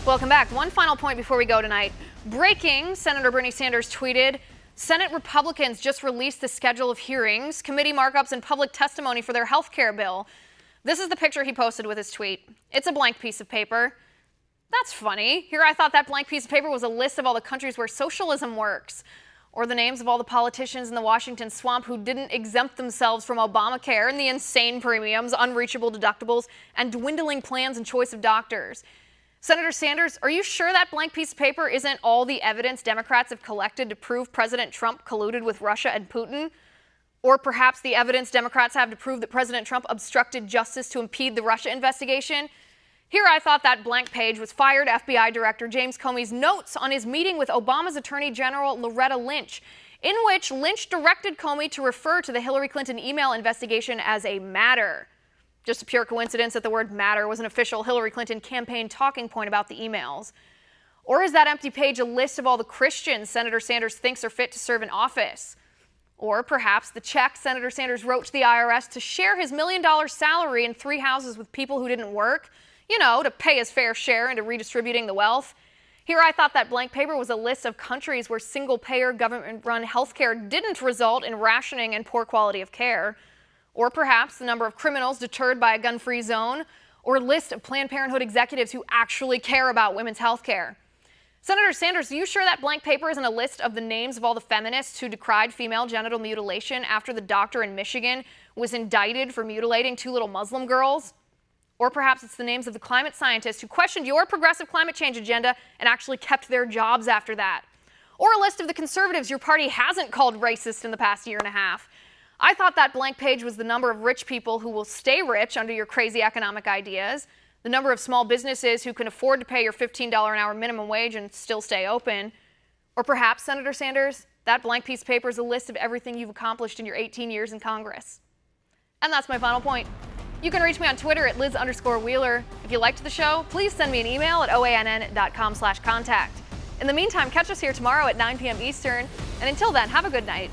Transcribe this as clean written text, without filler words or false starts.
Welcome back. One final point before we go tonight. Breaking, Senator Bernie Sanders tweeted, Senate Republicans just released the schedule of hearings, committee markups, and public testimony for their health care bill. This is the picture he posted with his tweet. It's a blank piece of paper. That's funny. Here I thought that blank piece of paper was a list of all the countries where socialism works, or the names of all the politicians in the Washington swamp who didn't exempt themselves from Obamacare and the insane premiums, unreachable deductibles, and dwindling plans and choice of doctors. Senator Sanders, are you sure that blank piece of paper isn't all the evidence Democrats have collected to prove President Trump colluded with Russia and Putin? Or perhaps the evidence Democrats have to prove that President Trump obstructed justice to impede the Russia investigation? Here I thought that blank page was fired FBI Director James Comey's notes on his meeting with Obama's Attorney General Loretta Lynch, in which Lynch directed Comey to refer to the Hillary Clinton email investigation as a matter. Just a pure coincidence that the word matter was an official Hillary Clinton campaign talking point about the emails. Or is that empty page a list of all the Christians Senator Sanders thinks are fit to serve in office? Or perhaps the check Senator Sanders wrote to the IRS to share his $1 million salary in 3 houses with people who didn't work, to pay his fair share into redistributing the wealth. Here I thought that blank paper was a list of countries where single-payer, government-run health care didn't result in rationing and poor quality of care. Or perhaps the number of criminals deterred by a gun-free zone, or a list of Planned Parenthood executives who actually care about women's health care. Senator Sanders, are you sure that blank paper isn't a list of the names of all the feminists who decried female genital mutilation after the doctor in Michigan was indicted for mutilating 2 little Muslim girls? Or perhaps it's the names of the climate scientists who questioned your progressive climate change agenda and actually kept their jobs after that. Or a list of the conservatives your party hasn't called racist in the past year and a half. I thought that blank page was the number of rich people who will stay rich under your crazy economic ideas, the number of small businesses who can afford to pay your $15 an hour minimum wage and still stay open. Or perhaps, Senator Sanders, that blank piece of paper is a list of everything you've accomplished in your 18 years in Congress. And that's my final point. You can reach me on Twitter at Liz_Wheeler. If you liked the show, please send me an email at oann.com/contact. In the meantime, catch us here tomorrow at 9 p.m. Eastern. And until then, have a good night.